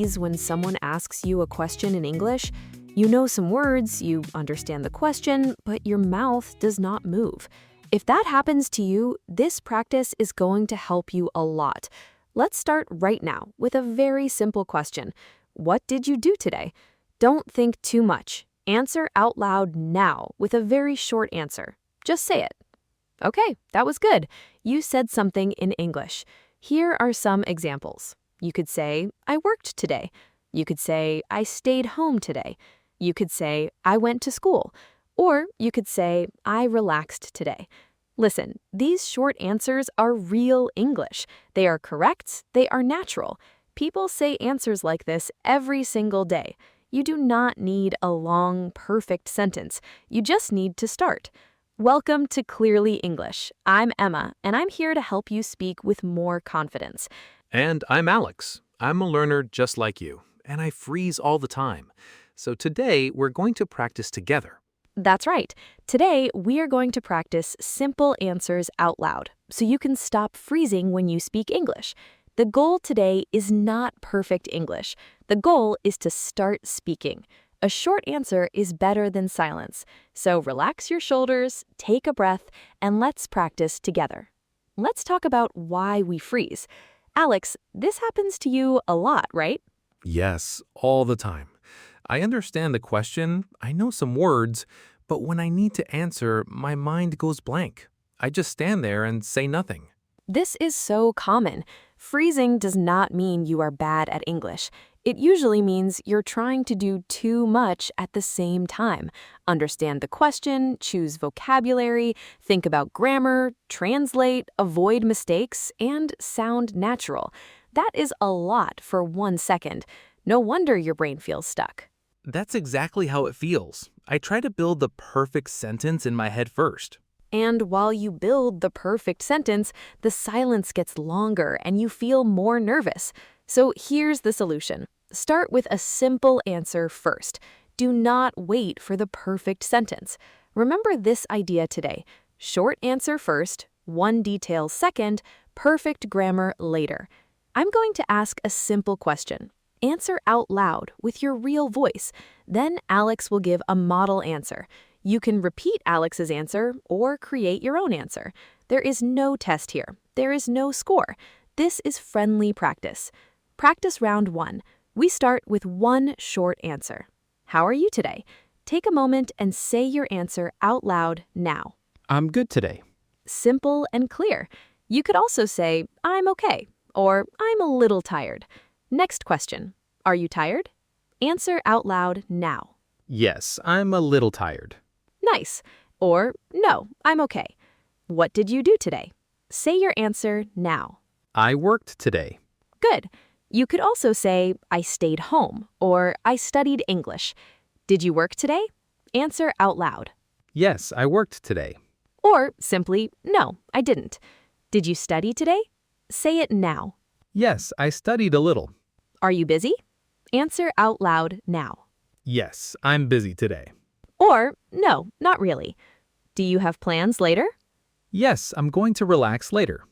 freeze when someone asks you a question in English? You know some words, you understand the question, but your mouth does not move. If that happens to you, this practice is going to help you a lot. Let's start right now with a very simple question. What did you do today? Don't think too much. Answer out loud now with a very short answer. Just say it. Okay, that was good. You said something in English. Here are some examples. You could say, I worked today. You could say, I stayed home today. You could say, I went to school. Or you could say, I relaxed today. Listen, these short answers are real English. They are correct. They are natural. People say answers like this every single day. You do not need a long, perfect sentence. You just need to start. Welcome to Clearly English. I'm Emma, and I'm here to help you speak with more confidence. And I'm Alex. I'm a learner just like you, and I freeze all the time. So today, we're going to practice together. That's right. Today, we are going to practice simple answers out loud, so you can stop freezing when you speak English. The goal today is not perfect English. The goal is to start speaking. A short answer is better than silence. So relax your shoulders, take a breath, and let's practice together. Let's talk about why we freeze. Alex, this happens to you a lot, right? Yes, all the time. I understand the question, I know some words, but when I need to answer, my mind goes blank. I just stand there and say nothing. This is so common. Freezing does not mean you are bad at English. It usually means you're trying to do too much at the same time. Understand the question, choose vocabulary, think about grammar, translate, avoid mistakes, and sound natural. That is a lot for 1 second. No wonder your brain feels stuck. That's exactly how it feels. I try to build the perfect sentence in my head first. And while you build the perfect sentence, the silence gets longer and you feel more nervous. So here's the solution. Start with a simple answer first. Do not wait for the perfect sentence. Remember this idea today. Short answer first, one detail second, perfect grammar later. I'm going to ask a simple question. Answer out loud with your real voice. Then Alex will give a model answer. You can repeat Alex's answer or create your own answer. There is no test here. There is no score. This is friendly practice. Practice round 1. We start with one short answer. How are you today? Take a moment and say your answer out loud now. I'm good today. Simple and clear. You could also say, I'm okay, or I'm a little tired. Next question. Are you tired? Answer out loud now. Yes, I'm a little tired. Nice. Or, no, I'm okay. What did you do today? Say your answer now. I worked today. Good. You could also say, I stayed home, or I studied English. Did you work today? Answer out loud. Yes, I worked today. Or simply, no, I didn't. Did you study today? Say it now. Yes, I studied a little. Are you busy? Answer out loud now. Yes, I'm busy today. Or, no, not really. Do you have plans later? Yes, I'm going to relax later.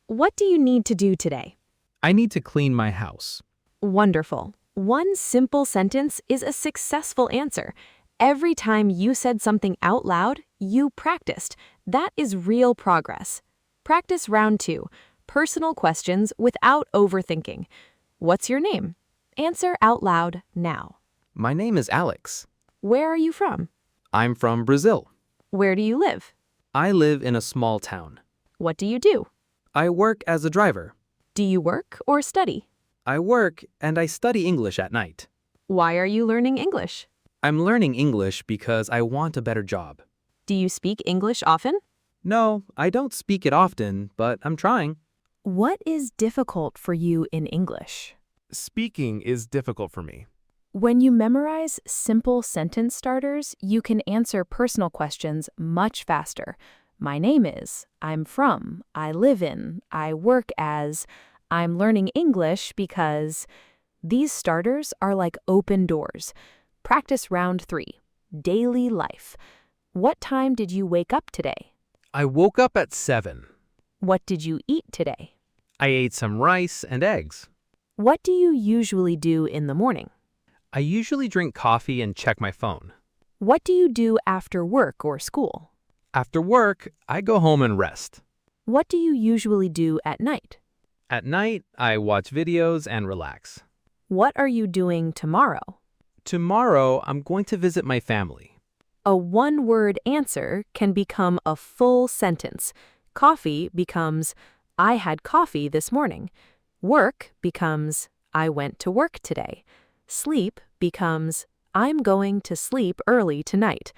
What do you need to do today? I need to clean my house. Wonderful. One simple sentence is a successful answer. Every time you said something out loud, you practiced. That is real progress. Practice round 2. Personal questions without overthinking. What's your name? Answer out loud now. My name is Alex. Where are you from? I'm from Brazil. Where do you live? I live in a small town. What do you do? I work as a driver. Do you work or study? I work and I study English at night. Why are you learning English? I'm learning English because I want a better job. Do you speak English often? No, I don't speak it often, but I'm trying. What is difficult for you in English? Speaking is difficult for me. When you memorize simple sentence starters, you can answer personal questions much faster. My name is, I'm from, I live in, I work as, I'm learning English because. These starters are like open doors. Practice round 3. Daily life. What time did you wake up today? I woke up at 7. What did you eat today? I ate some rice and eggs. What do you usually do in the morning? I usually drink coffee and check my phone. What do you do after work or school? After work, I go home and rest. What do you usually do at night? At night, I watch videos and relax. What are you doing tomorrow? Tomorrow, I'm going to visit my family. A one-word answer can become a full sentence. Coffee becomes, I had coffee this morning. Work becomes, I went to work today. Sleep becomes, I'm going to sleep early tonight.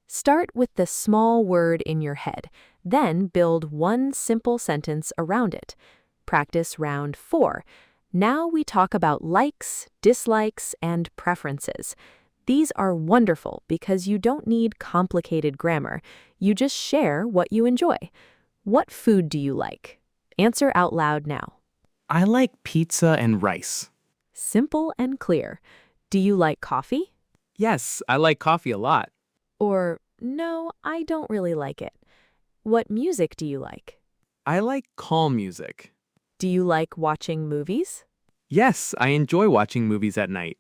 Start with the small word in your head, then build one simple sentence around it. Practice round 4. Now we talk about likes, dislikes, and preferences. These are wonderful because you don't need complicated grammar. You just share what you enjoy. What food do you like? Answer out loud now. I like pizza and rice. Simple and clear. Do you like coffee? Yes, I like coffee a lot. Or, no, I don't really like it. What music do you like? I like calm music. Do you like watching movies? Yes, I enjoy watching movies at night.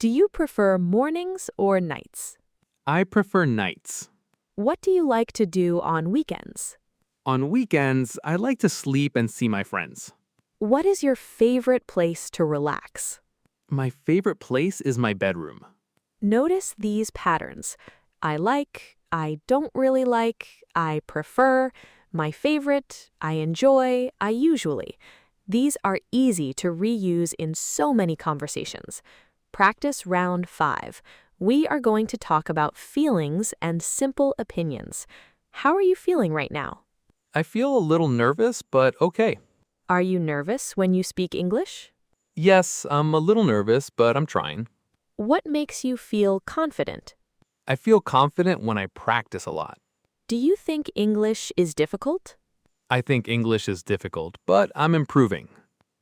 Do you prefer mornings or nights? I prefer nights. What do you like to do on weekends? On weekends, I like to sleep and see my friends. What is your favorite place to relax? My favorite place is my bedroom. Notice these patterns. I like, I don't really like, I prefer, my favorite, I enjoy, I usually. These are easy to reuse in so many conversations. Practice round 5. We are going to talk about feelings and simple opinions. How are you feeling right now? I feel a little nervous, but okay. Are you nervous when you speak English? Yes, I'm a little nervous, but I'm trying. What makes you feel confident? I feel confident when I practice a lot. Do you think English is difficult? I think English is difficult, but I'm improving.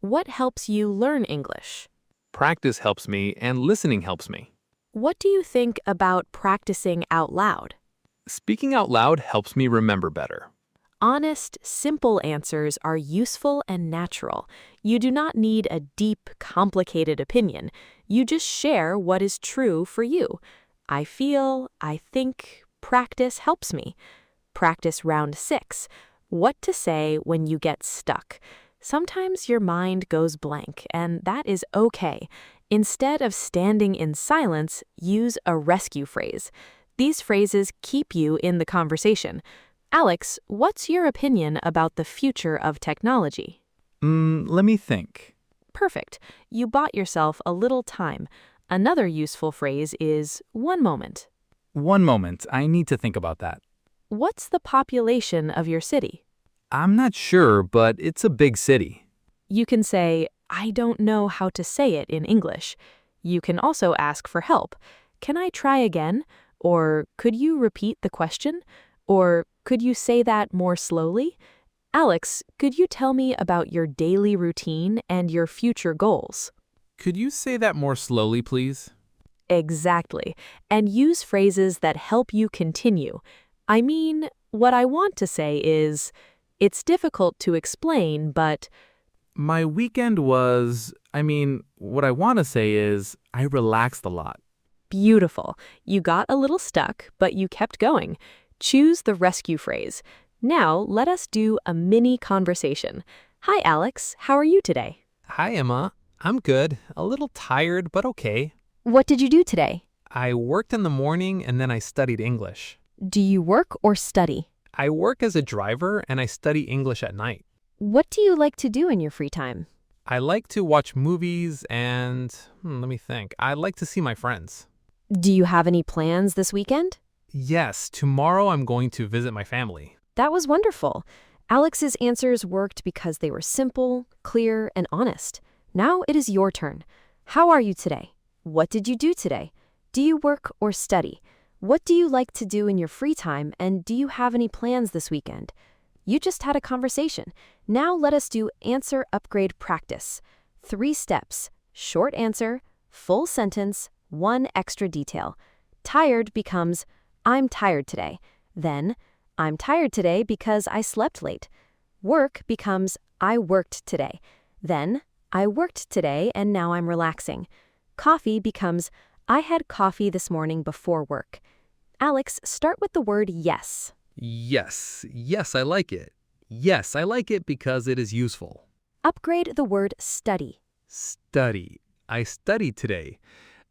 What helps you learn English? Practice helps me and listening helps me. What do you think about practicing out loud? Speaking out loud helps me remember better. Honest, simple answers are useful and natural. You do not need a deep, complicated opinion. You just share what is true for you. I feel, I think, practice helps me. Practice round 6. What to say when you get stuck. Sometimes your mind goes blank, and that is okay. Instead of standing in silence, use a rescue phrase. These phrases keep you in the conversation. Alex, what's your opinion about the future of technology? Let me think. Perfect. You bought yourself a little time. Another useful phrase is one moment. One moment, I need to think about that. What's the population of your city? I'm not sure, but it's a big city. You can say, I don't know how to say it in English. You can also ask for help. Can I try again? Or could you repeat the question? Or could you say that more slowly? Alex, could you tell me about your daily routine and your future goals? Could you say that more slowly, please? Exactly. And use phrases that help you continue. I mean, what I want to say is, it's difficult to explain, but My weekend was, what I want to say is, I relaxed a lot. beautiful. You got a little stuck, but you kept going. Choose the rescue phrase. Now, let us do a mini conversation. Hi, Alex. How are you today? Hi, Emma. I'm good. A little tired, but okay. What did you do today? I worked in the morning and then I studied English. Do you work or study? I work as a driver and I study English at night. What do you like to do in your free time? I like to watch movies and, let me think. I like to see my friends. Do you have any plans this weekend? Yes, tomorrow I'm going to visit my family. That was wonderful. Alex's answers worked because they were simple, clear, and honest. Now it is your turn. How are you today? What did you do today? Do you work or study? What do you like to do in your free time, and do you have any plans this weekend? You just had a conversation. Now let us do answer upgrade practice. 3 steps. Short answer, full sentence, 1 extra detail. Tired becomes, I'm tired today. Then, I'm tired today because I slept late. Work becomes, I worked today. Then, I worked today and now I'm relaxing. Coffee becomes I had coffee this morning before work. Alex, start with the word yes. Yes, yes, I like it. Yes, I like it because it is useful. Upgrade the word study. Study. I studied today.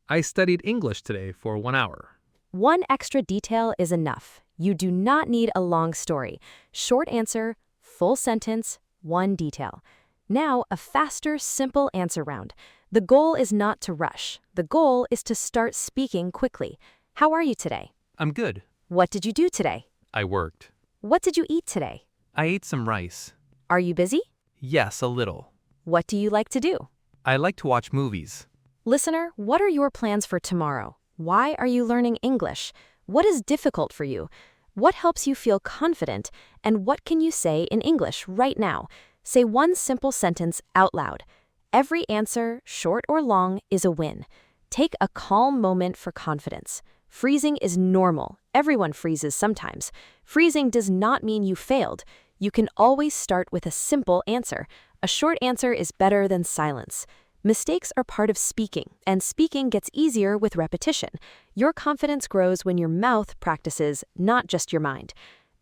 I studied English today for 1 hour. One extra detail is enough. You do not need a long story. Short answer, full sentence, one detail. Now, a faster, simple answer round. The goal is not to rush. The goal is to start speaking quickly. How are you today? I'm good. What did you do today? I worked. What did you eat today? I ate some rice. Are you busy? Yes, a little. What do you like to do? I like to watch movies. Listener, what are your plans for tomorrow? Why are you learning English? What is difficult for you? What helps you feel confident? And what can you say in English right now? Say one simple sentence out loud. Every answer, short or long, is a win. Take a calm moment for confidence. Freezing is normal. Everyone freezes sometimes. Freezing does not mean you failed. You can always start with a simple answer. A short answer is better than silence. Mistakes are part of speaking, and speaking gets easier with repetition. Your confidence grows when your mouth practices, not just your mind.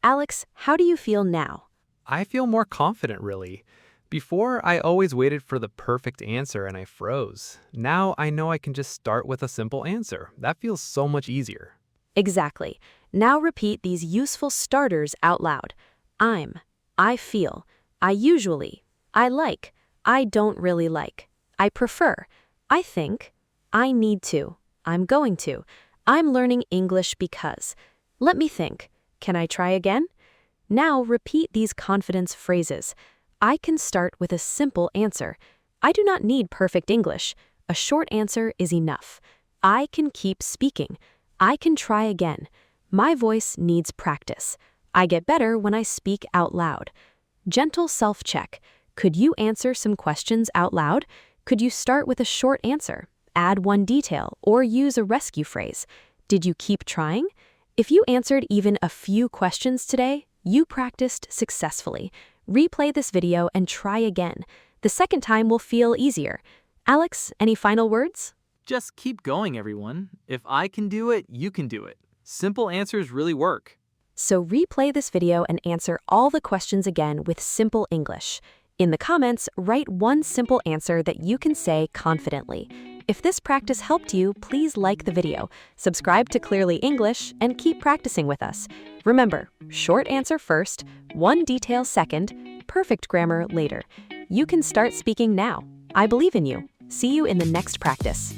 Alex, how do you feel now? I feel more confident, really. Before, I always waited for the perfect answer and I froze. Now I know I can just start with a simple answer. That feels so much easier. Exactly. Now repeat these useful starters out loud. I'm, I feel, I usually, I like, I don't really like, I prefer, I think, I need to, I'm going to, I'm learning English because. Let me think. Can I try again? Now repeat these confidence phrases. I can start with a simple answer. I do not need perfect English. A short answer is enough. I can keep speaking. I can try again. My voice needs practice. I get better when I speak out loud. Gentle self-check. Could you answer some questions out loud? Could you start with a short answer, add one detail, or use a rescue phrase? Did you keep trying? If you answered even a few questions today, you practiced successfully. Replay this video and try again. The second time will feel easier. Alex, any final words? Just keep going, everyone. If I can do it, you can do it. Simple answers really work. So replay this video and answer all the questions again with simple English. In the comments, write one simple answer that you can say confidently. If this practice helped you, please like the video, subscribe to Clearly English, and keep practicing with us. Remember, short answer first, one detail second, perfect grammar later. You can start speaking now. I believe in you. See you in the next practice.